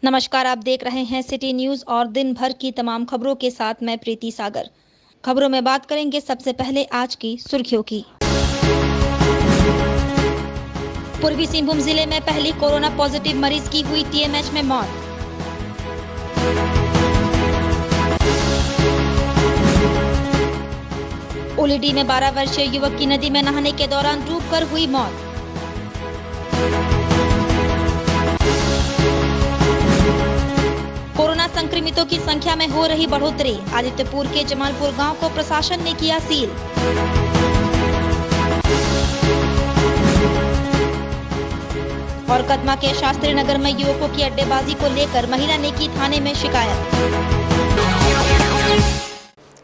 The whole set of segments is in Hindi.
नमस्कार, आप देख रहे हैं सिटी न्यूज और दिन भर की तमाम खबरों के साथ मैं प्रीति सागर। खबरों में बात करेंगे सबसे पहले आज की सुर्खियों की। पूर्वी सिंहभूम जिले में पहली कोरोना पॉजिटिव मरीज की हुई टीएमएच में मौत। उलीडी में 12 वर्षीय युवक की नदी में नहाने के दौरान डूबकर हुई मौत। कोरोना संक्रमितों की संख्या में हो रही बढ़ोतरी, आदित्यपुर के जमालपुर गांव को प्रशासन ने किया सील। और कदमा के शास्त्री नगर में युवकों की अड्डेबाजी को लेकर महिला ने की थाने में शिकायत।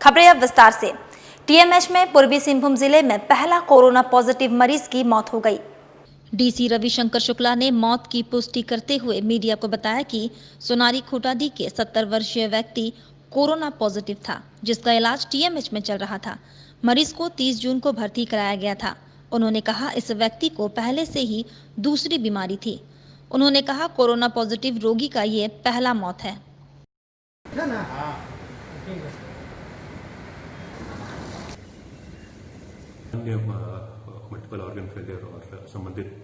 खबरें अब विस्तार से। टीएमएच में पूर्वी सिंहभूम जिले में पहला कोरोना पॉजिटिव मरीज की मौत हो गई। डीसी रविशंकर शुक्ला ने मौत की पुष्टि करते हुए मीडिया को बताया कि सोनारी खुटादी के 70 वर्षीय व्यक्ति कोरोना पॉजिटिव था, जिसका इलाज टीएमएच में चल रहा था। मरीज को 30 जून को भर्ती कराया गया था। उन्होंने कहा इस व्यक्ति को पहले से ही दूसरी बीमारी थी। उन्होंने कहा कोरोना पॉजिटिव रोगी का ये पहला मौत है। मल्टीपल ऑर्गन फेलियर और संबंधित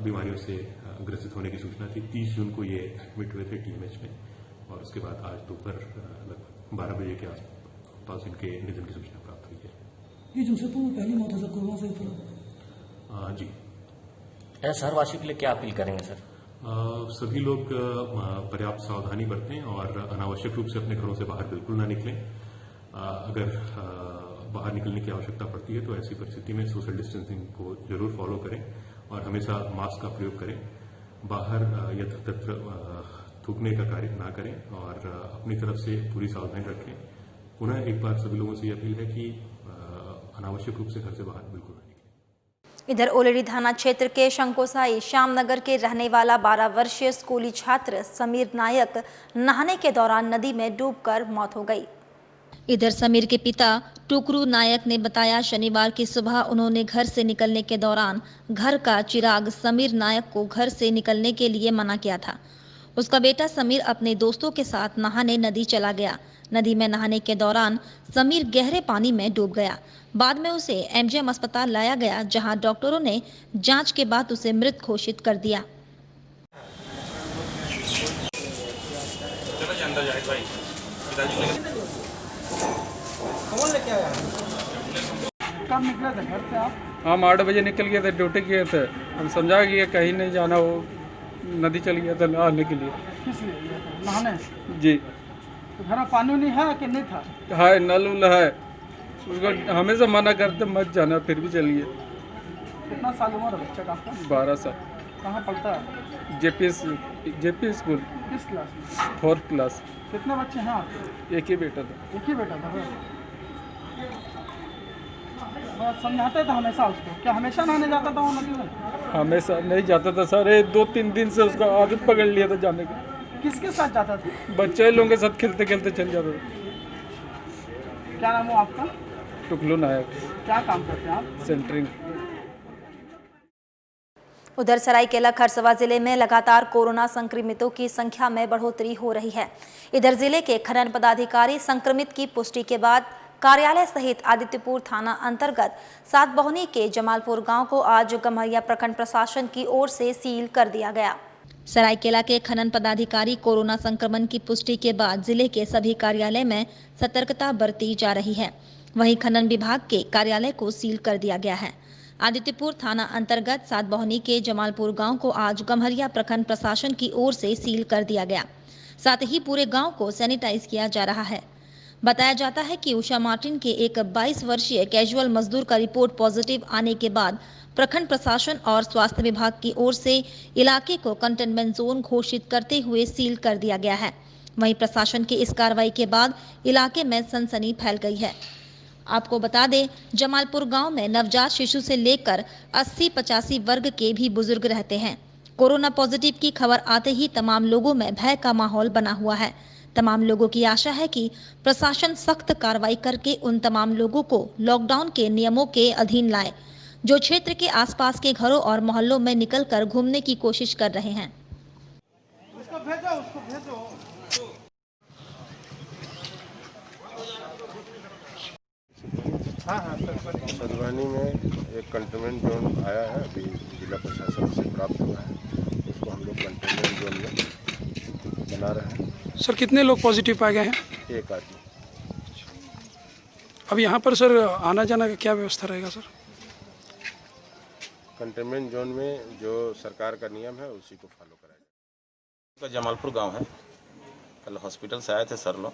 बीमारियों से ग्रसित होने की सूचना थी। 30 जून को ये एडमिट हुए थे टीएमएच में और उसके बाद आज दोपहर लगभग 12 बजे के आसपास इनके निधन की सूचना प्राप्त हुई है। ये जमशेदपुर में पहली मौत है सर कोरोना से? जी। शहरवासियों के लिए क्या अपील करेंगे सर? सभी लोग पर्याप्त सावधानी बरतें और अनावश्यक रूप से अपने घरों से बाहर बिल्कुल ना निकलें। अगर बाहर निकलने की आवश्यकता पड़ती है तो ऐसी परिस्थिति में सोशल डिस्टेंसिंग को जरूर फॉलो करें और हमेशा मास्क का प्रयोग करें। बाहर यत्र तत्र थूकने का कार्य ना करें और अपनी तरफ से पूरी सावधानी रखें। पुनः एक बार सभी लोगों से अपील है कि अनावश्यक रूप से घर से बाहर बिल्कुल ना निकलें। इधर ओलेडी थाना क्षेत्र के शंकोसाई श्यामनगर के रहने वाला 12 वर्षीय स्कूली छात्र समीर नायक नहाने के दौरान नदी में डूबकर मौत हो गई। इधर समीर के पिता टुकरू नायक ने बताया शनिवार की सुबह उन्होंने घर से निकलने के दौरान घर का चिराग समीर नायक को घर से निकलने के लिए मना किया था। उसका बेटा समीर अपने दोस्तों के साथ नहाने नदी चला गया। नदी में नहाने के दौरान समीर गहरे पानी में डूब गया। बाद में उसे एमजीएम अस्पताल लाया गया, जहां डॉक्टरों ने जांच के बाद उसे मृत घोषित कर दिया। कौन लेके आया? कब निकले थे घर से आप? हम 8 बजे निकल गए थे, ड्यूटी किए थे। हम समझा कि कहीं नहीं जाना, हो नदी चल गया था नहाने के लिए। किस लिए गया था? नहाने? जी। तो घर में पानी नहीं है कि नहीं था? है, नल उल है। उसको हमेशा मना करते मत जाना, फिर भी चलिए। कितना साल उम्र है बच्चे का आपका? 12 साल। कहाँ पढ़ता है? JP school. किस क्लास में? 4th class. कितने बच्चे हैं आपके? एक ही बेटा था। एक ही बेटा था? बस समझाते थे हमेशा उसको? क्या हमेशा नहाने जाता था वो नदी में? हमेशा नहीं जाता था सर, 2-3 दिन से उसका आदत पकड़ लिया था जाने की। किसके साथ जाता था? बच्चे लोगों के साथ खेलते खेलते चल जाता था। क्या नाम हो आपका? टुकलू नायक। क्या काम करते हैं आप? सेंटरिंग। उधर सरायकेला खरसवा जिले में लगातार कोरोना संक्रमितों की संख्या में बढ़ोतरी हो रही है। इधर जिले के खनन पदाधिकारी संक्रमित की पुष्टि के बाद कार्यालय सहित आदित्यपुर थाना अंतर्गत सातबहुनी के जमालपुर गांव को आज गम्हरिया प्रखंड प्रशासन की ओर से सील कर दिया गया। सरायकेला के खनन पदाधिकारी कोरोना संक्रमण की पुष्टि के बाद जिले के सभी कार्यालय में सतर्कता बरती जा रही है। वहीं खनन विभाग के कार्यालय को सील कर दिया गया है। आदित्यपुर थाना अंतर्गत सातबहुनी के जमालपुर गांव को आज गम्हरिया प्रखंड प्रशासन की ओर से सील कर दिया गया। साथ ही पूरे गांव को सैनिटाइज किया जा रहा है। बताया जाता है कि उषा मार्टिन के एक 22 वर्षीय कैजुअल मजदूर का रिपोर्ट पॉजिटिव आने के बाद प्रखंड प्रशासन और स्वास्थ्य विभाग की ओर से इलाके को कंटेनमेंट जोन घोषित करते हुए सील कर दिया गया है। वहीं प्रशासन की इस कार्रवाई के बाद इलाके में सनसनी फैल गई है। आपको बता दें, जमालपुर गांव में नवजात शिशु से लेकर 80-85 वर्ग के भी बुजुर्ग रहते हैं। कोरोना पॉजिटिव की खबर आते ही तमाम लोगों में भय का माहौल बना हुआ है। तमाम लोगों की आशा है कि प्रशासन सख्त कार्रवाई करके उन तमाम लोगों को लॉकडाउन के नियमों के अधीन लाए जो क्षेत्र के आसपास के घरों और मोहल्लों में निकलकर घूमने की कोशिश कर रहे हैं। उसको भेजो। हाँ हाँ सर सदवानी में एक कंटेनमेंट जोन आया है, अभी जिला प्रशासन से प्राप्त हुआ है। उसको हम लोग कंटेनमेंट जोन में बना रहे हैं। सर कितने लोग पॉजिटिव पाए गए हैं? एक आदमी। अब यहाँ पर सर आना जाना का क्या व्यवस्था रहेगा सर? कंटेनमेंट जोन में जो सरकार का नियम है उसी को फॉलो कराया जाए। का जमालपुर गांव है। कल हॉस्पिटल से आए थे सर लोग,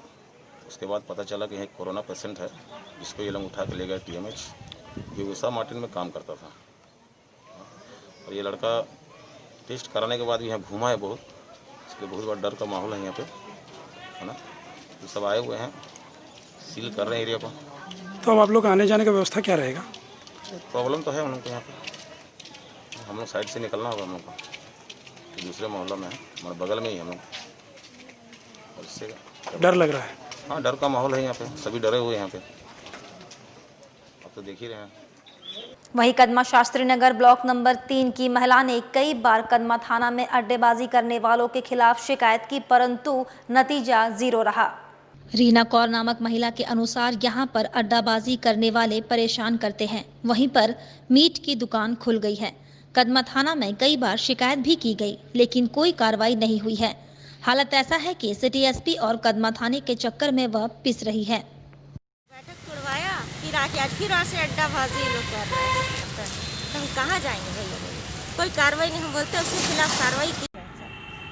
उसके बाद पता चला कि एक कोरोना पेशेंट है जिसको ये लोग उठा के ले गए TMH। ये उषा मार्टिन में काम करता था और ये लड़का टेस्ट कराने के बाद भी यहाँ घूमा है बहुत, इसलिए बहुत बड़ा डर का माहौल है यहाँ पे, है ना। ये सब आए हुए हैं, सील कर रहे हैं एरिया को। तो अब आप लोग आने जाने का व्यवस्था क्या रहेगा? प्रॉब्लम तो है उन लोग को यहाँ पे, हम लोग साइड से निकलना होगा हम लोग को, तो दूसरे मोहल्ला में है, हमारे बगल में ही हम लोग, और इससे डर लग रहा है? हाँ, डर का माहौल है यहाँ पे, सभी डरे हुए हैं यहाँ पे, अब तो देख ही रहे हैं। वहीं कदमा शास्त्री नगर ब्लॉक नंबर 3 की महिला ने कई बार कदमा थाना में अड्डेबाजी करने वालों के खिलाफ शिकायत की, परंतु नतीजा 0 रहा। रीना कौर नामक महिला के अनुसार यहाँ पर अड्डाबाजी करने वाले परेशान करते हैं। वहीं पर मीट की दुकान खुल गई है। कदमा थाना में कई बार शिकायत भी की गई, लेकिन कोई कार्रवाई नहीं हुई है। हालत ऐसा है कि सिटी SP और कदमा थाने के चक्कर में वह पिस रही है। बैठक तोड़वाया, फिर आके आज फिर वहाँ से अड्डाबाजी लोग कर रहे हैं, तो हम कहाँ जाएंगे भैया? कोई कार्रवाई नहीं, हम बोलते उसके खिलाफ कार्रवाई की।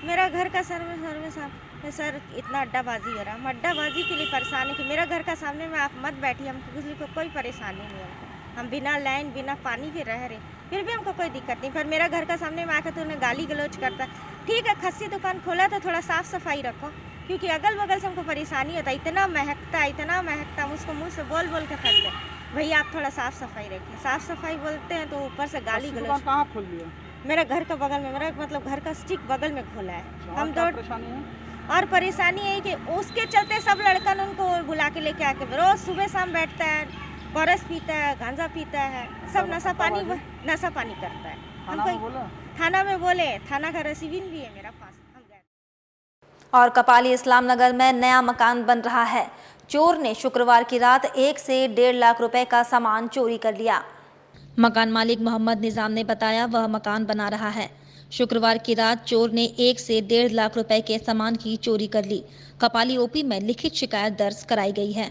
मेरा घर का सर्वे साहब सर इतना अड्डाबाजी हो रहा, हम अड्डाबाजी के लिए परेशान है कि मेरा घर का सामने में आप मत बैठिए, हमको किसी को कोई परेशानी नहीं है। हम बिना लाइन बिना पानी के रह रहे, फिर भी हमको कोई दिक्कत नहीं। पर मेरा घर का सामने में आकर तो उन्हें गाली गलौज करता है। ठीक है, खस्सी दुकान खोला तो थोड़ा साफ़ सफाई रखो, क्योंकि अगल बगल से हमको परेशानी होता है। इतना महकता, हम उसको मुँह से बोल के थक गए, भैया आप थोड़ा साफ़ सफाई रखिए। साफ़ सफाई बोलते हैं तो ऊपर से गाली गलौज। कहाँ खोल दिया? मेरा घर का बगल में, मेरा मतलब घर का स्टिक बगल में खोला है। हम क्या दो परेशानी है? और परेशानी है कि उसके चलते सब लड़कन उनको बुला के लेके आके रोज सुबह शाम बैठता है, बरस पीता है, गांजा पीता है, सब नशा पानी करता है। थाना में बोले, थाना का रसीविन भी है मेरा पास, हम गए। और कपाली इस्लाम नगर में नया मकान बन रहा है। चोर ने शुक्रवार की रात 1 से 1.5 लाख रुपए का सामान चोरी कर लिया। मकान मालिक मोहम्मद निजाम ने बताया वह मकान बना रहा है। शुक्रवार की रात चोर ने 1 से 1.5 लाख रुपए के सामान की चोरी कर ली। कपाली OP में लिखित शिकायत दर्ज कराई गई है।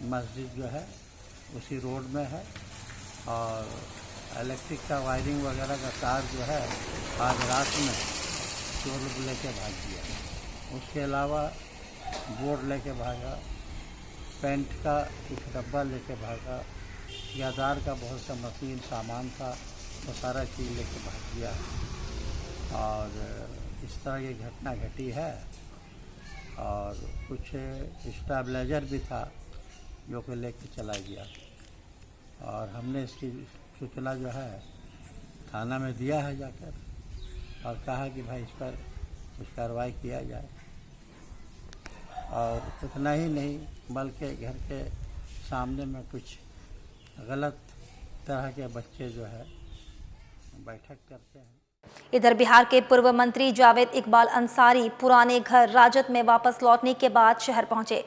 मस्जिद जो है उसी रोड में है और इलेक्ट्रिक का वायरिंग वगैरह का तार जो है आज रात में चोर लोग लेके भाग दिया। उसके अलावा बोर्ड लेके भागा, पेंट का कुछ डब्बा लेके भागा, यादार का बहुत सा मशीन सामान था वो सारा चीज़ लेके भाग दिया। और इस तरह की घटना घटी है। और कुछ स्टेबलाइजर भी था जो कि लेके चला गया। और हमने इसकी सूचना जो है थाना में दिया है जाकर, और कहा कि भाई इस पर कुछ कार्रवाई किया जाए। और इतना ही नहीं बल्कि घर के सामने में कुछ गलत तरह के बच्चे जो है बैठक करते हैं। इधर बिहार के पूर्व मंत्री जावेद इकबाल अंसारी पुराने घर राजद में वापस लौटने के बाद शहर पहुंचे।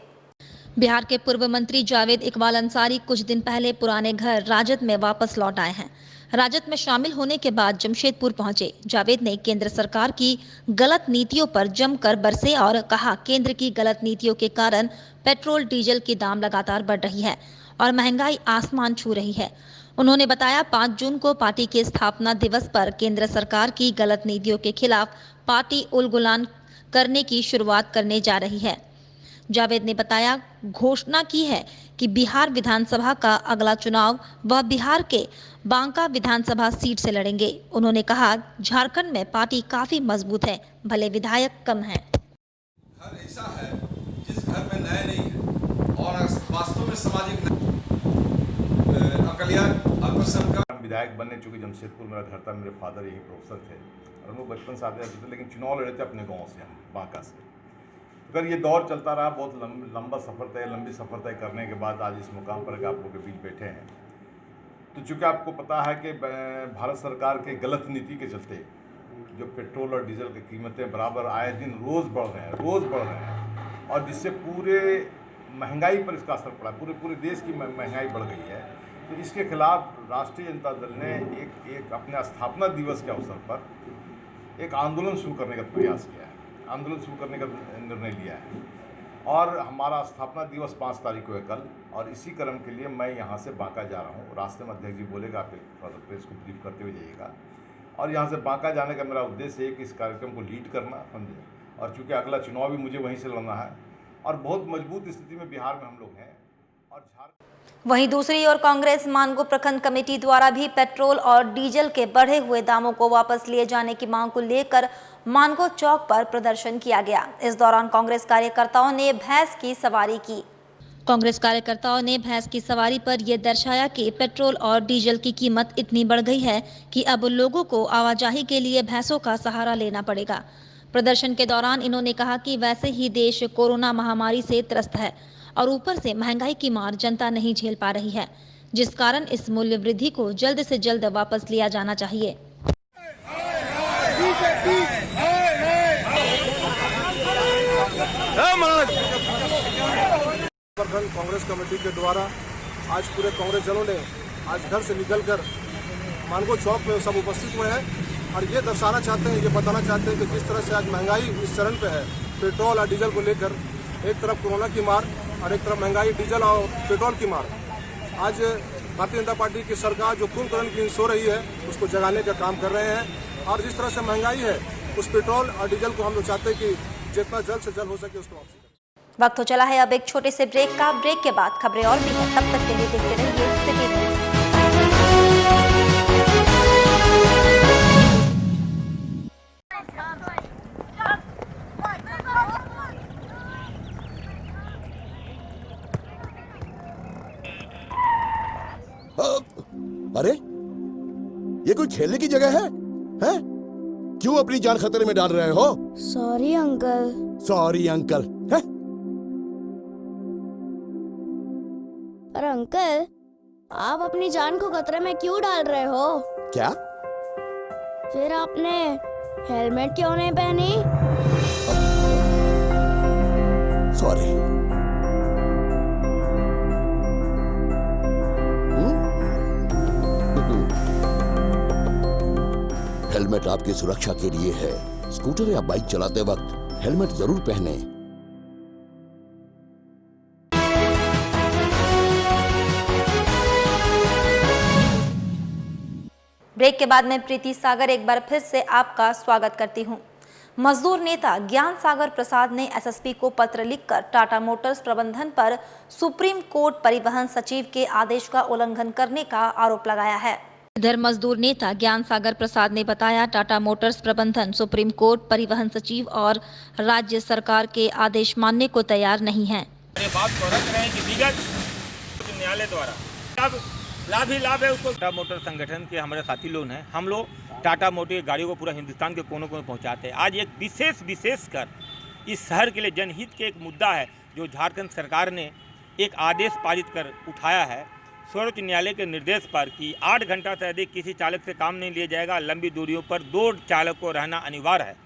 बिहार के पूर्व मंत्री जावेद इकबाल अंसारी कुछ दिन पहले पुराने घर राजद में वापस लौट आए हैं। राजद में शामिल होने के बाद जमशेदपुर पहुंचे। जावेद ने केंद्र सरकार की गलत नीतियों पर जमकर बरसे और कहा केंद्र की गलत नीतियों के कारण पेट्रोल डीजल की दाम लगातार बढ़ रही है और महंगाई आसमान छू रही है। उन्होंने बताया 5 जून को पार्टी के स्थापना दिवस पर केंद्र सरकार की गलत नीतियों के खिलाफ पार्टी उलगुलान करने की शुरुआत करने जा रही है। जावेद ने बताया घोषणा की है कि बिहार विधानसभा का अगला चुनाव वह बिहार के बांका विधानसभा सीट से लड़ेंगे। उन्होंने कहा झारखंड में पार्टी काफी मजबूत है, भले विधायक कम हैं। घर ऐसा है जिस घर में न्याय नहीं है और वास्तव में सामाजिक अकलियत अल्पसंख्यक। विधायक बनने चूँकि जमशेदपुर मेरा घर था, मेरे फादर यही प्रोफेसर थे और हम लोग बचपन से आते रहते थे, लेकिन चुनाव लड़े थे अपने गाँव से, हम बांका से। अगर ये दौर चलता रहा, बहुत लंबी सफ़र तय करने के बाद आज इस मुकाम पर आप लोग के बीच बैठे हैं, तो चूँकि आपको पता है कि भारत सरकार के गलत नीति के चलते जो पेट्रोल और डीजल की कीमतें बराबर आए दिन रोज़ बढ़ रहे हैं और जिससे पूरे महंगाई पर इसका असर पड़ा, पूरे देश की महंगाई बढ़ गई है। तो इसके खिलाफ राष्ट्रीय जनता दल ने एक अपने स्थापना दिवस के अवसर पर एक आंदोलन शुरू करने का प्रयास किया है, आंदोलन शुरू करने का निर्णय लिया है और हमारा स्थापना दिवस 5 तारीख को है कल। और इसी क्रम के लिए मैं यहाँ से बांका जा रहा हूँ। रास्ते में अध्यक्ष जी बोलेगा, आप प्रेस को ब्रीफ करते हुए जाइएगा। और यहाँ से बांका जाने का मेरा उद्देश्य है कि इस कार्यक्रम को लीड करना, समझे। और चूँकि अगला चुनाव भी मुझे वहीं से लड़ना है और बहुत मजबूत स्थिति में बिहार में हम लोग हैं। और वहीं दूसरी ओर कांग्रेस मानगो प्रखंड कमेटी द्वारा भी पेट्रोल और डीजल के बढ़े हुए दामों को वापस लिए जाने की मांग को लेकर मानगो चौक पर प्रदर्शन किया गया। इस दौरान कांग्रेस कार्यकर्ताओं ने भैंस की सवारी की। कांग्रेस कार्यकर्ताओं ने भैंस की सवारी पर यह दर्शाया कि पेट्रोल और डीजल की कीमत इतनी बढ़ गई है कि अब लोगों को आवाजाही के लिए भैंसों का सहारा लेना पड़ेगा। प्रदर्शन के दौरान इन्होंने कहा कि वैसे ही देश कोरोना महामारी से त्रस्त है और ऊपर से महंगाई की मार जनता नहीं झेल पा रही है, जिस कारण इस मूल्य वृद्धि को जल्द से जल्द वापस लिया जाना चाहिए। प्रखंड कांग्रेस कमेटी के द्वारा आज पूरे कांग्रेस जनों ने आज घर से निकलकर मानगो चौक में सब उपस्थित हुए हैं और ये दर्शाना चाहते हैं, ये बताना चाहते हैं कि जिस तरह से आज महंगाई इस चरण पे है, पेट्रोल और डीजल को लेकर एक तरफ कोरोना की मार और एक तरफ महंगाई डीजल और पेट्रोल की मार। आज भारतीय जनता पार्टी की सरकार जो कुंभकर्ण की नींद सो रही है उसको जगाने का काम कर रहे हैं और जिस तरह से महंगाई है उस पेट्रोल और डीजल को हम लोग चाहते हैं कि जितना जल्द से जल्द हो सके उसको वापसी। वक्त हो चला है अब एक छोटे से ब्रेक का। ब्रेक के बाद खबरें और भी हैं, तब तक के लिए देखते रहिए सिटी न्यूज़। अरे ये कोई खेलने की जगह है? हैं? क्यों अपनी जान खतरे में डाल रहे हो? Sorry uncle. सॉरी अंकल है? पर अंकल, आप अपनी जान को खतरे में क्यों डाल रहे हो? क्या? फिर आपने हेलमेट क्यों नहीं पहनी? सॉरी। हेलमेट आपकी सुरक्षा के लिए है। स्कूटर या बाइक चलाते वक्त हेलमेट जरूर पहने। ब्रेक के बाद मैं प्रीति सागर एक बार फिर से आपका स्वागत करती हूं। मजदूर नेता ज्ञान सागर प्रसाद ने एसएसपी को पत्र लिखकर टाटा मोटर्स प्रबंधन पर सुप्रीम कोर्ट परिवहन सचिव के आदेश का उल्लंघन करने का आरोप लगाया है। इधर मजदूर नेता ज्ञान सागर प्रसाद ने बताया, टाटा मोटर्स प्रबंधन सुप्रीम कोर्ट, परिवहन सचिव और राज्य सरकार के आदेश मानने को तैयार नहीं है। बात को रख रहे हैं कि विगत न्यायालय द्वारा अब लाभ ही लाभ है उसको। टाटा मोटर संगठन के हमारे साथी लोग हैं, हम लोग टाटा मोटर की गाड़ियों को पूरा हिंदुस्तान के कोनों कोने पहुंचाते हैं। आज एक विशेष कर इस शहर के लिए जनहित के एक मुद्दा है जो झारखंड सरकार ने एक आदेश पारित कर उठाया है सर्वोच्च न्यायालय के निर्देश पर कि 8 घंटा से अधिक किसी चालक से काम नहीं लिया जाएगा। लंबी दूरियों पर 2 चालक को रहना अनिवार्य है।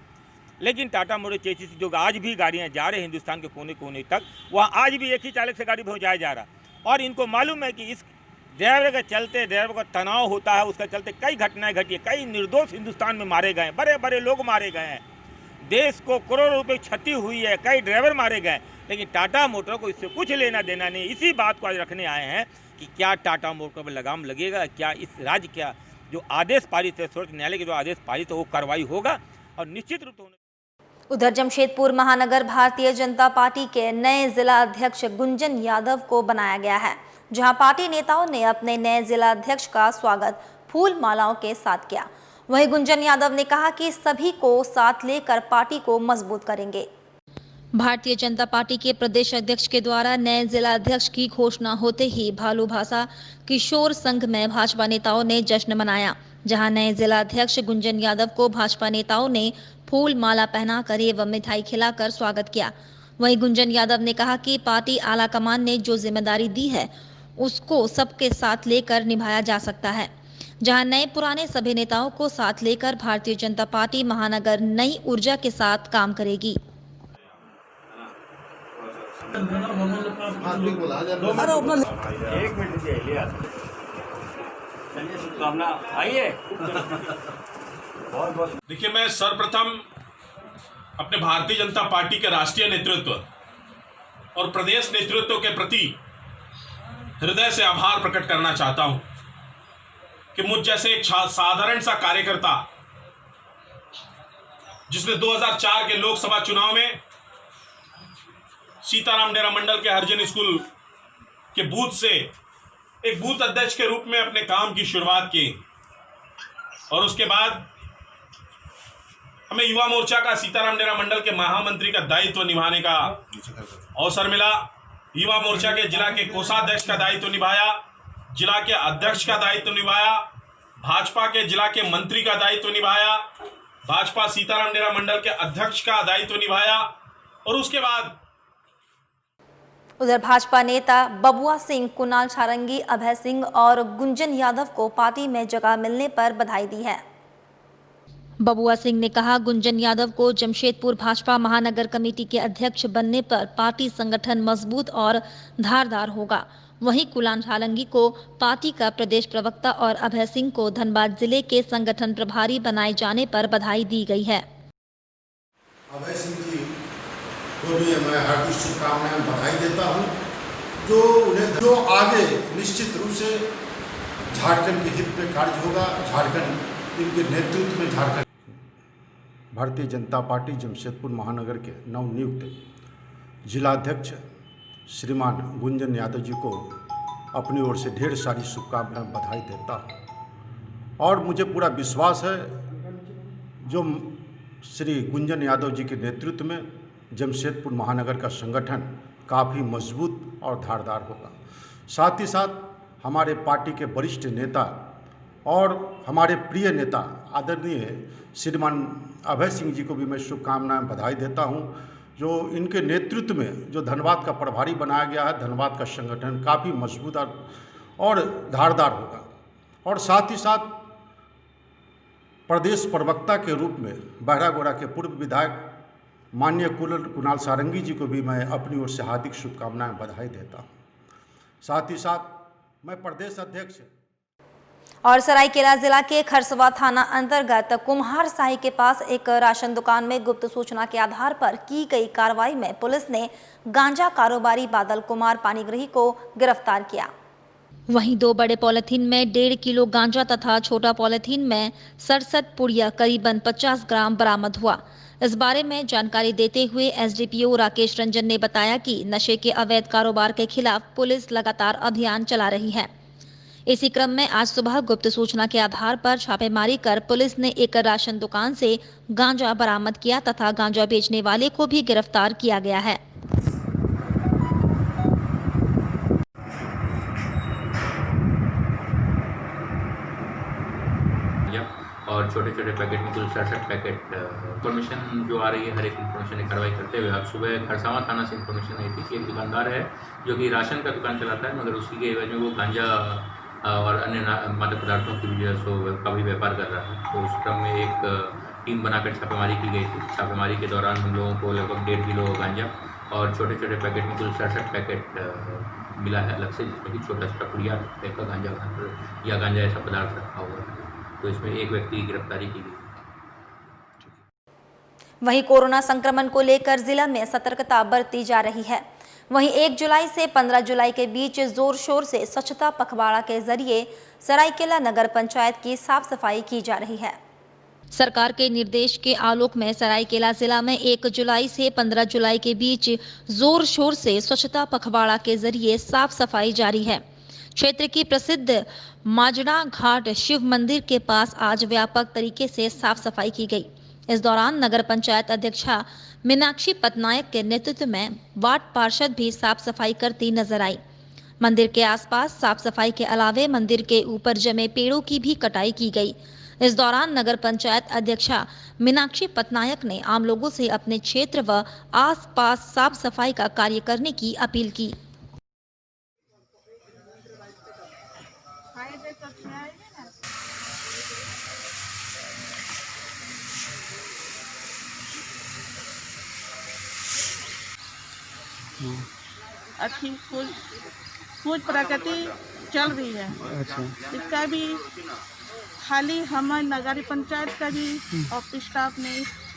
लेकिन टाटा मोटर चेसिस जो आज भी गाड़ियाँ जा रहे हैं हिंदुस्तान के कोने कोने तक, वहाँ आज भी एक ही चालक से गाड़ी पहुँचाया जा रहा और इनको मालूम है कि इस ड्राइवर के चलते ड्राइवर का तनाव होता है, उसके चलते कई घटनाएं घटी, कई निर्दोष हिंदुस्तान में मारे गए, बड़े बड़े लोग मारे गए हैं, देश को करोड़ों रुपए क्षति हुई है, कई ड्राइवर मारे गए। लेकिन टाटा मोटर को इससे कुछ लेना देना नहीं। इसी बात को आज रखने आए हैं कि क्या टाटा मोटर पर लगाम लगेगा, क्या इस राज्य का जो आदेश पारित है सर्वोच्च न्यायालय के जो आदेश पारित है वो कार्रवाई होगा और निश्चित रूप से। उधर जमशेदपुर महानगर भारतीय जनता पार्टी के नए जिला अध्यक्ष गुंजन यादव को बनाया गया है, जहां पार्टी नेताओं ने अपने नए जिला अध्यक्ष का स्वागत फूल मालाओं के साथ किया। वहीं गुंजन यादव ने कहा कि सभी को साथ लेकर पार्टी को मजबूत करेंगे। भारतीय जनता पार्टी के प्रदेश अध्यक्ष के द्वारा नए जिला अध्यक्ष की घोषणा होते ही भालू भाषा किशोर संघ में भाजपा नेताओं ने जश्न मनाया, जहां नए जिला अध्यक्ष गुंजन यादव को भाजपा नेताओं ने फूल माला पहनाकर एवं मिठाई खिलाकर स्वागत किया। वहीं गुंजन यादव ने कहा कि पार्टी आला कमान ने जो जिम्मेदारी दी है उसको सबके साथ लेकर निभाया जा सकता है। जहां नए पुराने सभी नेताओं को साथ लेकर भारतीय जनता पार्टी महानगर नई ऊर्जा के साथ काम करेगी। देखिए, मैं सर्वप्रथम अपने भारतीय जनता पार्टी के राष्ट्रीय नेतृत्व और प्रदेश नेतृत्व के प्रति हृदय से आभार प्रकट करना चाहता हूं कि मुझ जैसे एक साधारण सा कार्यकर्ता, जिसने 2004 के लोकसभा चुनाव में सीताराम डेरा मंडल के हरिजन स्कूल के बूथ से एक बूथ अध्यक्ष के रूप में अपने काम की शुरुआत की, और उसके बाद हमें युवा मोर्चा का सीताराम डेरा मंडल के महामंत्री का दायित्व निभाने का अवसर मिला। युवा मोर्चा के जिला के कोषाध्यक्ष का दायित्व निभाया, जिला के अध्यक्ष का दायित्व निभाया, भाजपा के जिला के मंत्री का दायित्व निभाया, भाजपा सीताराम डेरा मंडल के अध्यक्ष का दायित्व निभाया, और उसके बाद उधर भाजपा नेता बबुआ सिंह, कुणाल सारंगी, अभय सिंह और गुंजन यादव को पार्टी में जगह मिलने पर बधाई दी है। बबुआ सिंह ने कहा, गुंजन यादव को जमशेदपुर भाजपा महानगर कमेटी के अध्यक्ष बनने पर पार्टी संगठन मजबूत और धारदार होगा। वहीं कुणाल सारंगी को पार्टी का प्रदेश प्रवक्ता और अभय सिंह को धनबाद जिले के संगठन प्रभारी बनाए जाने पर बधाई दी गई है। अभय सिंह जी को भी मैं हार्दिक शुभकामनाएं बधाई देता हूं, जो आगे निश्चित रूप से झारखंड के हित में कार्य होगा। झारखंड इनके नेतृत्व में झारखंड भारतीय जनता पार्टी जमशेदपुर महानगर के नवनियुक्त जिलाध्यक्ष श्रीमान गुंजन यादव जी को अपनी ओर से ढेर सारी शुभकामनाएं बधाई देता हूं, और मुझे पूरा विश्वास है जो श्री गुंजन यादव जी के नेतृत्व में जमशेदपुर महानगर का संगठन काफ़ी मजबूत और धारदार होगा। साथ ही साथ हमारे पार्टी के वरिष्ठ नेता और हमारे प्रिय नेता आदरणीय श्रीमान अभय सिंह जी को भी मैं शुभकामनाएं बधाई देता हूं, जो इनके नेतृत्व में जो धनबाद का प्रभारी बनाया गया है, धनबाद का संगठन काफ़ी मजबूत और धारदार होगा। और साथ ही साथ प्रदेश प्रवक्ता के रूप में बहरागोड़ा के पूर्व विधायक माननीय कुणाल सारंगी जी को भी मैं अपनी ओर से हार्दिक शुभकामनाएं बधाई देता हूं। साथ ही साथ मैं प्रदेश अध्यक्ष और सरायकेला जिला के खरसवा थाना अंतर्गत कुम्हार साही के पास एक राशन दुकान में गुप्त सूचना के आधार पर की गई कार्रवाई में पुलिस ने गांजा कारोबारी बादल कुमार पानीग्रही को गिरफ्तार किया। वहीं 2 बड़े पॉलिथीन में 1.5 किलो गांजा तथा छोटा पॉलिथीन में 67 पुड़िया करीबन 50 ग्राम बरामद हुआ। इस बारे में जानकारी देते हुए एसडीपीओ राकेश रंजन ने बताया कि नशे के अवैध कारोबार के खिलाफ पुलिस लगातार अभियान चला रही है। इसी क्रम में आज सुबह गुप्त सूचना के आधार पर छापेमारी कर पुलिस ने एक राशन दुकान से गांजा बरामद किया तथा गांजा बेचने वाले को भी गिरफ्तार किया गया है। और छोटे छोटे पैकेट में कुल 67 पैकेट इन्फॉर्मेशन जो आ रही है, हर एक इन्फॉर्मेशन की कार्रवाई करते हुए आज सुबह खरसावां थाना से इन्फॉर्मेशन आई थी कि एक दुकानदार है जो कि राशन का दुकान चलाता है, मगर उसी के एवज में वो गांजा और अन्य मादक पदार्थों की का भी व्यापार कर रहा है। तो उस क्रम में एक टीम बनाकर छापेमारी की गई थी। छापेमारी के दौरान हम लोगों को लगभग 1.5 किलो गांजा और छोटे छोटे पैकेट में कुल 67 पैकेट मिला है अलग से, जिसमें कि छोटा छोटा पुड़िया टाइप का गांजा या गांजा ऐसा पदार्थ रखा हुआ है। तो इसमें एक व्यक्ति की गिरफ्तारी की गई। वहीं कोरोना संक्रमण को लेकर जिला में सतर्कता बरती जा रही है। वहीं 1 जुलाई से 15 जुलाई के बीच जोर शोर से स्वच्छता पखवाड़ा के जरिए सरायकेला नगर पंचायत की साफ सफाई की जा रही है। सरकार के निर्देश के आलोक में सरायकेला जिला में 1 जुलाई से 15 जुलाई के बीच जोर शोर से स्वच्छता पखवाड़ा के जरिए साफ सफाई जारी है। क्षेत्र की प्रसिद्ध माजड़ा घाट शिव मंदिर के पास आज व्यापक तरीके से साफ सफाई की गई। इस दौरान नगर पंचायत अध्यक्षा मीनाक्षी पटनायक के नेतृत्व में वार्ड पार्षद भी साफ सफाई करती नजर आई। मंदिर के आसपास साफ सफाई के अलावे मंदिर के ऊपर जमे पेड़ों की भी कटाई की गई। इस दौरान नगर पंचायत अध्यक्षा मीनाक्षी पटनायक ने आम लोगों से अपने क्षेत्र व आसपास साफ सफाई का कार्य करने की अपील की। अच्छी कुछ प्रगति चल रही है। इसका भी खाली हमारे नगर पंचायत का भी ऑफिस स्टाफ ने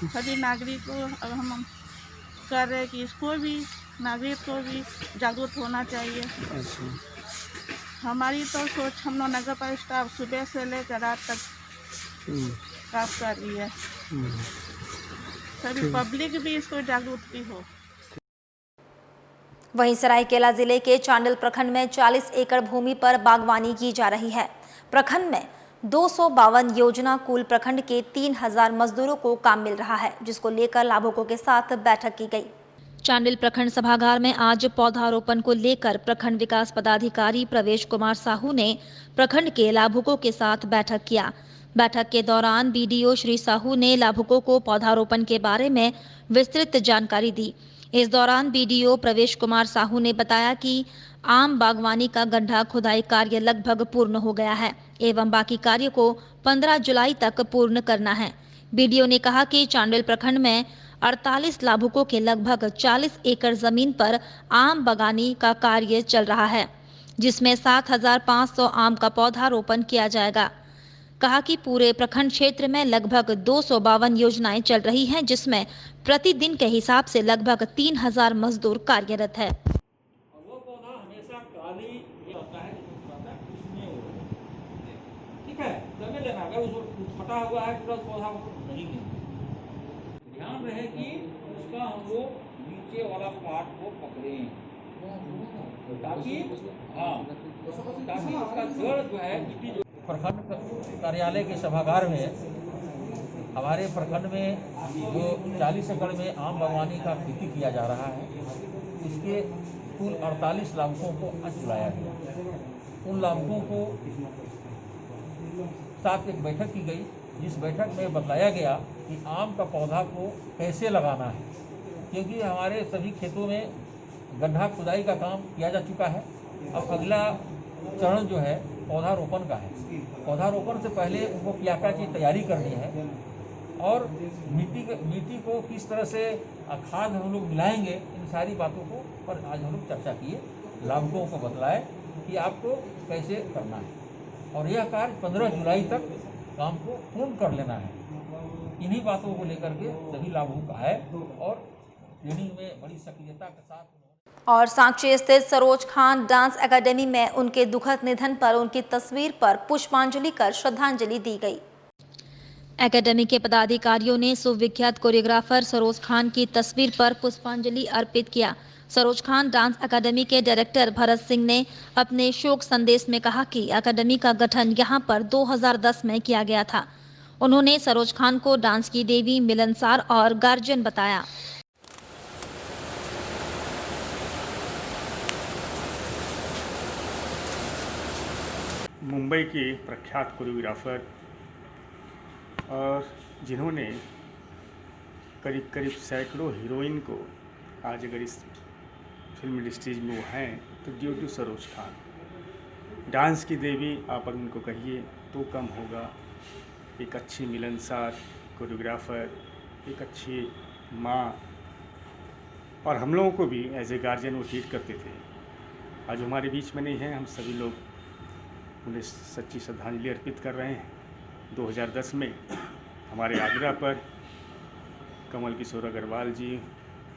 सभी नागरिक को अब हम कर रहे हैं कि इसको भी नागरिक को भी जागरूक होना चाहिए। हमारी तो सोच हम लोग नगर पालिका स्टाफ सुबह से लेकर रात तक काम कर रही है। सभी पब्लिक भी इसको जागरूकती हो। वहीं सरायकेला जिले के चांडिल प्रखंड में 40 एकड़ भूमि पर बागवानी की जा रही है। प्रखंड में 252 योजना कुल प्रखंड के 3000 मजदूरों को काम मिल रहा है, जिसको लेकर लाभुकों के साथ बैठक की गई। चांडिल प्रखंड सभागार में आज पौधारोपण को लेकर प्रखंड विकास पदाधिकारी प्रवेश कुमार साहू ने प्रखंड के लाभुकों के साथ बैठक किया। बैठक के दौरान बीडीओ श्री साहू ने लाभुकों को पौधारोपण के बारे में विस्तृत जानकारी दी। इस दौरान बीडीओ प्रवेश कुमार साहू ने बताया कि आम बागवानी का गड्ढा खुदाई कार्य लगभग पूर्ण हो गया है एवं बाकी कार्य को 15 जुलाई तक पूर्ण करना है। बीडीओ ने कहा कि चांडिल प्रखंड में 48 लाभुकों के लगभग 40 एकड़ जमीन पर आम बागानी का कार्य चल रहा है, जिसमें 7500 आम का पौधारोपण किया जाएगा। कहा कि पूरे प्रखंड क्षेत्र में लगभग 252 योजनाएं चल रही हैं, जिसमें प्रतिदिन के हिसाब से लगभग 3000 मजदूर कार्यरत है। वो पौधा हमेशा काली होता है, ठीक है, जमीन लेना अगर उसको फटा हुआ है पूरा पौधा नहीं है। ध्यान रहे कि उसका हम लोग नीचे वाला पार्ट को पकड़ें ताकि उसका जड़ जो है मिट्टी। प्रखंड कार्यालय के सभागार में हमारे प्रखंड में जो 40 एकड़ में आम बागवानी का खेती किया जा रहा है, इसके कुल 48 लाभुकों को आज बुलाया गया। उन लाभुकों को साथ एक बैठक की गई, जिस बैठक में बताया गया कि आम का पौधा को कैसे लगाना है, क्योंकि हमारे सभी खेतों में गड्ढा खुदाई का काम किया जा चुका है। अब अगला चरण जो है पौधारोपण का है। पौधारोपण से पहले उनको क्या की तैयारी करनी है और मिट्टी को किस तरह से खाद हम लोग मिलाएंगे, इन सारी बातों को पर आज हम लोग चर्चा किए। लाभुकों को बतलाए कि आपको कैसे करना है और यह कार्य 15 जुलाई तक काम को पूर्ण कर लेना है। इन्हीं बातों को लेकर के सभी लाभुक आए और ट्रेनिंग में बड़ी सक्रियता के साथ। और सांची स्थित सरोज खान डांस एकेडमी में उनके दुखद निधन पर उनकी तस्वीर पर पुष्पांजलि कर श्रद्धांजलि दी गई। एकेडमी के पदाधिकारियों ने सुविख्यात कोरियोग्राफर सरोज खान की तस्वीर पर पुष्पांजलि अर्पित किया। सरोज खान डांस एकेडमी के डायरेक्टर भरत सिंह ने अपने शोक संदेश में कहा कि एकेडमी का गठन यहां पर 2010 में किया गया था। उन्होंने सरोज खान को डांस की देवी, मिलनसार और गार्जियन बताया। मुंबई के प्रख्यात कोरियोग्राफर और जिन्होंने करीब करीब सैकड़ों हीरोइन को आज अगर इस फिल्म इंडस्ट्री में वो हैं तो due to Saroj Khan. Dance की देवी आप अगर उनको कहिए तो कम होगा। एक अच्छी मिलनसार कोरियोग्राफर, एक अच्छी माँ, और हम लोगों को भी एज ए गार्जियन वो ट्रीट करते थे। आज हमारे बीच में नहीं है, हम सभी लोग उन्हें सच्ची श्रद्धांजलि अर्पित कर रहे हैं। 2010 में हमारे आग्रह पर कमल किशोर अग्रवाल जी,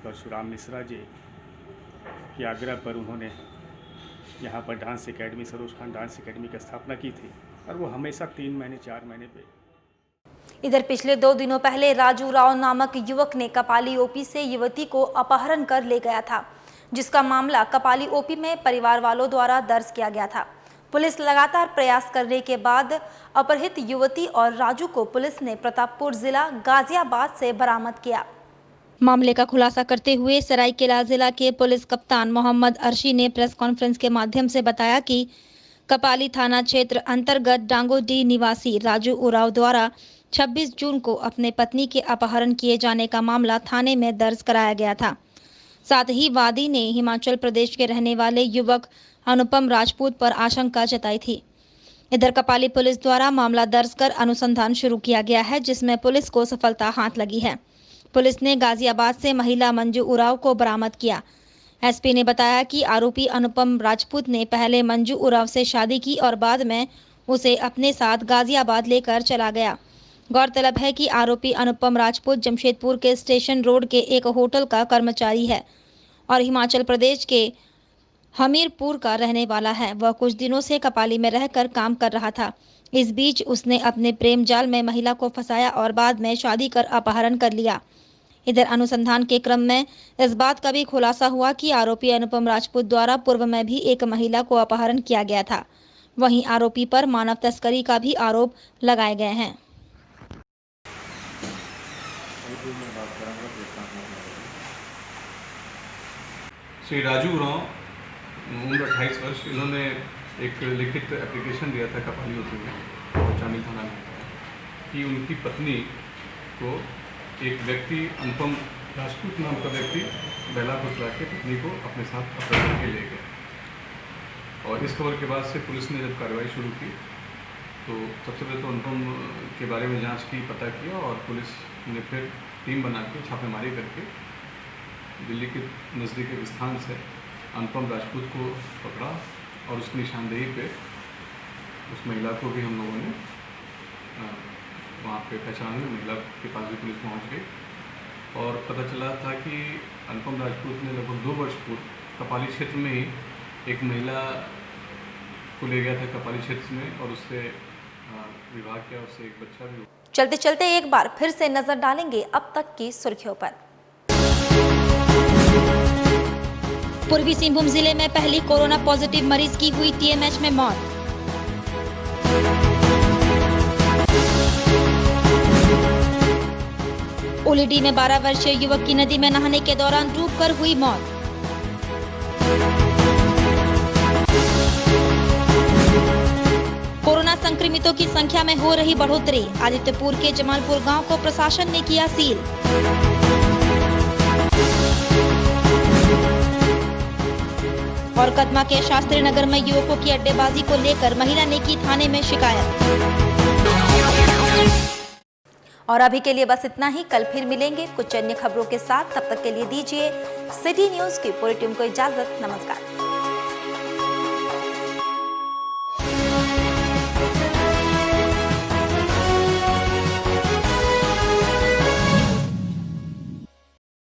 परशुराम मिश्रा जी के आग्रह पर उन्होंने यहाँ पर dance academy, Saroj Khan dance academy की स्थापना की थी और वो हमेशा 3 महीने 4 महीने पे। इधर पिछले 2 दिनों पहले राजू राव नामक युवक ने कपाली ओपी से युवती को अपहरण कर ले गया था, जिसका मामला कपाली ओपी में परिवार वालों द्वारा दर्ज किया गया था। पुलिस लगातार प्रयास करने के बाद अपहृत युवती और राजू को पुलिस ने प्रतापपुर जिला गाजियाबाद से बरामद किया। मामले का खुलासा करते हुए सरायकेला जिला के पुलिस कप्तान मोहम्मद अर्शी ने प्रेस कॉन्फ्रेंस के माध्यम से बताया कि कपाली थाना क्षेत्र अंतर्गत डांगोडी निवासी राजू उराव द्वारा 26 जून को अपने पत्नी के अपहरण किए जाने का मामला थाने में दर्ज कराया गया था। साथ ही वादी ने हिमाचल प्रदेश के रहने वाले युवक अनुपम राजपूत पर आशंका जताई थी। इधर कपाली पुलिस द्वारा मामला दर्ज कर अनुसंधान शुरू किया गया है, जिसमें पुलिस को सफलता हाथ लगी है। पुलिस ने गाजियाबाद से महिला मंजू उराव को बरामद किया। एसपी ने बताया कि आरोपी अनुपम राजपूत ने पहले मंजू उरांव से शादी की और बाद में उसे अपने साथ गाजियाबाद लेकर चला गया। गौरतलब है कि आरोपी अनुपम राजपूत जमशेदपुर के स्टेशन रोड के एक होटल का कर्मचारी है और हिमाचल प्रदेश के हमीरपुर का रहने वाला है। वह कुछ दिनों से कपाली में रहकर काम कर रहा था। इस बीच उसने अपने प्रेम जाल में महिला को फंसाया और बाद में शादी कर अपहरण कर लिया। इधर अनुसंधान के क्रम में इस बात का भी खुलासा हुआ कि आरोपी अनुपम राजपूत द्वारा पूर्व में भी एक महिला को अपहरण किया गया था। वहीं आरोपी पर मानव तस्करी का भी आरोप लगाए गए हैं। श्री राजू उरांव, उम्र 28 वर्ष, इन्होंने एक लिखित एप्लीकेशन दिया था कपाली होते हुए और चामिल थाना में कि उनकी पत्नी को एक व्यक्ति अनुपम राजपूत नाम का व्यक्ति बहला फुसला के पत्नी को अपने साथ अपहरण करके ले गया। और इस खबर के बाद से पुलिस ने जब कार्रवाई शुरू की तो सबसे पहले तो अनुपम के बारे में जांच की, पता किया और पुलिस ने फिर टीम बना के छापेमारी करके दिल्ली के नज़दीक एक स्थान से अनुपम राजपूत को पकड़ा और उसकी निशानदेही पे उस महिला को भी हम लोगों ने वहाँ पे पहचान हुई। महिला के पास भी पुलिस पहुँच गई और पता चला था कि अनुपम राजपूत ने लगभग 2 वर्ष पूर्व कपाली क्षेत्र में ही एक महिला को ले गया था कपाली क्षेत्र में और उससे विवाह किया, उससे एक बच्चा भी हुआ। चलते चलते एक बार फिर से नजर डालेंगे अब तक की सुर्खियों पर। पूर्वी सिंहभूम जिले में पहली कोरोना पॉजिटिव मरीज की हुई टीएमएच में मौत। उलीडी में 12 वर्षीय युवक की नदी में नहाने के दौरान डूबकर हुई मौत। कोरोना संक्रमितों की संख्या में हो रही बढ़ोतरी। आदित्यपुर के जमालपुर गांव को प्रशासन ने किया सील। और कदमा के शास्त्री नगर में युवकों की अड्डेबाजी को लेकर महिला ने की थाने में शिकायत। और अभी के लिए बस इतना ही। कल फिर मिलेंगे कुछ अन्य खबरों के साथ। तब तक के लिए दीजिए सिटी न्यूज की पूरी टीम को इजाजत। नमस्कार।